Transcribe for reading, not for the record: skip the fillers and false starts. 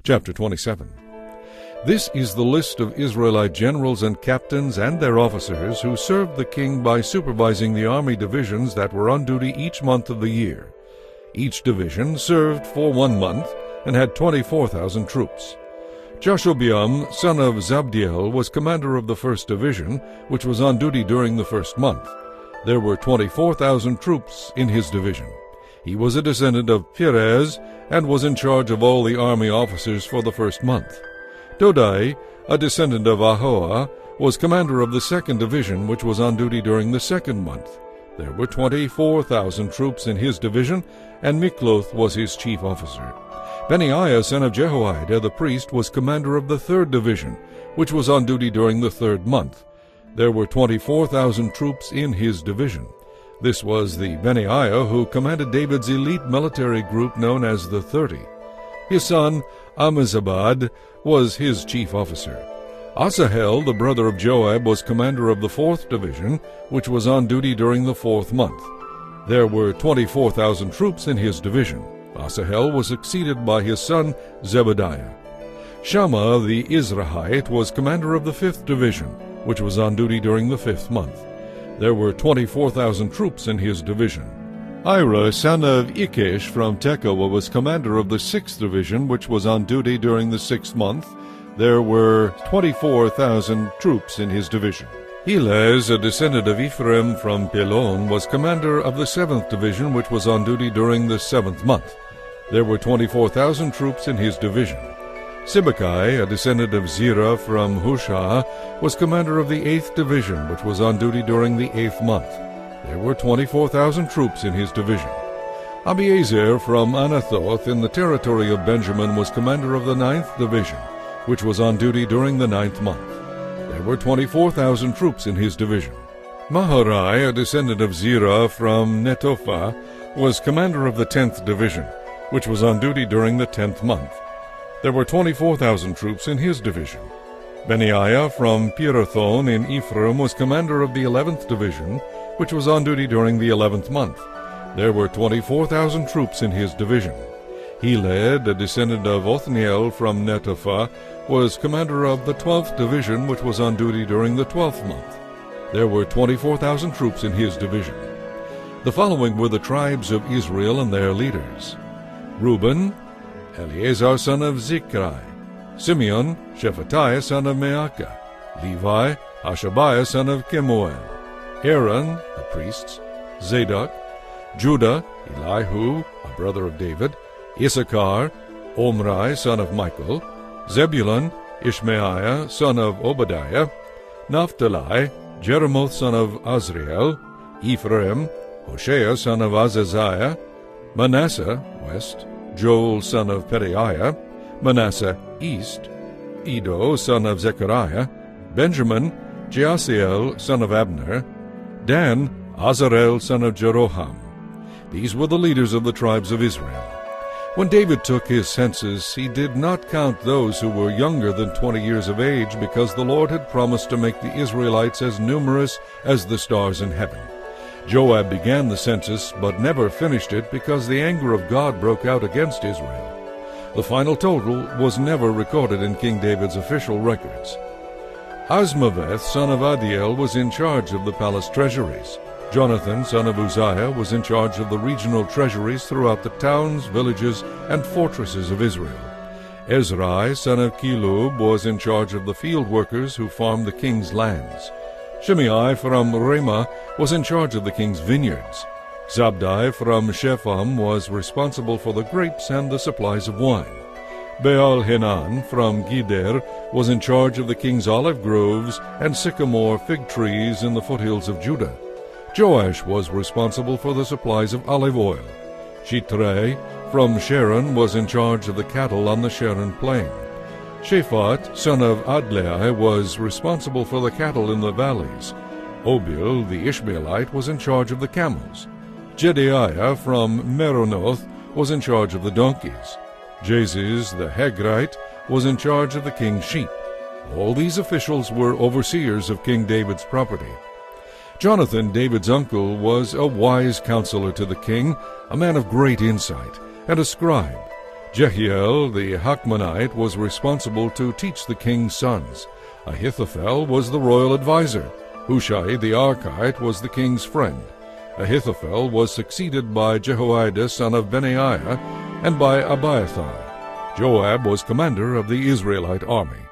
Chapter 27. This is the list of Israelite generals and captains and their officers who served the king by supervising the army divisions that were on duty each month of the year. Each division served for 1 month and had 24,000 troops. Jashobeam, son of Zabdiel, was commander of the 1st Division, which was on duty during the 1st month. There were 24,000 troops in his division. He was a descendant of Perez and was in charge of all the army officers for the 1st month. Dodai, a descendant of Ahoah, was commander of the 2nd Division, which was on duty during the 2nd month. There were 24,000 troops in his division, and Mikloth was his chief officer. Benaiah, son of Jehoiada, the priest, was commander of the 3rd Division, which was on duty during the 3rd month. There were 24,000 troops in his division. This was the Benaiah who commanded David's elite military group known as the 30. His son, Ammizabad, was his chief officer. Asahel, the brother of Joab, was commander of the 4th Division, which was on duty during the 4th month. There were 24,000 troops in his division. Asahel was succeeded by his son Zebediah. Shammah the Izrahite was commander of the 5th Division, which was on duty during the 5th month. There were 24,000 troops in his division. Ira, son of Ikish from Tekoa, was commander of the 6th Division, which was on duty during the 6th month. There were 24,000 troops in his division. Helez, a descendant of Ephraim from Pelon, was commander of the 7th Division, which was on duty during the 7th month. There were 24,000 troops in his division. Sibbecai, a descendant of Zerah from Hushah, was commander of the 8th Division, which was on duty during the 8th month. There were 24,000 troops in his division. Abiezer from Anathoth in the territory of Benjamin was commander of the 9th Division, which was on duty during the 9th month. There were 24,000 troops in his division. Maharai, a descendant of Zerah from Netophah, was commander of the 10th Division, which was on duty during the 10th month. There were 24,000 troops in his division. Benaiah from Pirathon in Ephraim was commander of the 11th Division, which was on duty during the 11th month. There were 24,000 troops in his division. Heled, a descendant of Othniel from Netophah, was commander of the 12th Division, which was on duty during the 12th month. There were 24,000 troops in his division. The following were the tribes of Israel and their leaders. Reuben, Eleazar son of Zikri. Simeon, Shephatiah son of Maacah. Levi, Hashabiah son of Kemuel. Aaron, the priests. Zadok. Judah, Elihu, a brother of David. Issachar, Omri son of Michael. Zebulun, Ishmaiah son of Obadiah. Naphtali, Jeremoth son of Azriel. Ephraim, Hoshea son of Azaziah. Manasseh, west. Joel son of Pedaiah. Manasseh, east. Edo son of Zechariah. Benjamin, Jaasiel son of Abner. Dan, Azarel son of Jeroham. These were the leaders of the tribes of Israel. When David took his census, he did not count those who were younger than 20 years of age, because the Lord had promised to make the Israelites as numerous as the stars in heaven. Joab began the census, but never finished it, because the anger of God broke out against Israel. The final total was never recorded in King David's official records. Asmaveth, son of Adiel, was in charge of the palace treasuries. Jonathan, son of Uzziah, was in charge of the regional treasuries throughout the towns, villages, and fortresses of Israel. Ezrai, son of Kilub, was in charge of the field workers who farmed the king's lands. Shimei from Ramah was in charge of the king's vineyards. Zabdi from Shepham was responsible for the grapes and the supplies of wine. Baal-Hanan from Gider was in charge of the king's olive groves and sycamore fig trees in the foothills of Judah. Joash was responsible for the supplies of olive oil. Shitrei from Sharon was in charge of the cattle on the Sharon plain. Shaphat, son of Adlai, was responsible for the cattle in the valleys. Obil, the Ishmaelite, was in charge of the camels. Jedaiah from Meronoth was in charge of the donkeys. Jaziz, the Hagrite, was in charge of the king's sheep. All these officials were overseers of King David's property. Jonathan, David's uncle, was a wise counselor to the king, a man of great insight, and a scribe. Jehiel the Hachmonite was responsible to teach the king's sons. Ahithophel was the royal adviser. Hushai the Archite was the king's friend. Ahithophel was succeeded by Jehoiada son of Benaiah and by Abiathar. Joab was commander of the Israelite army.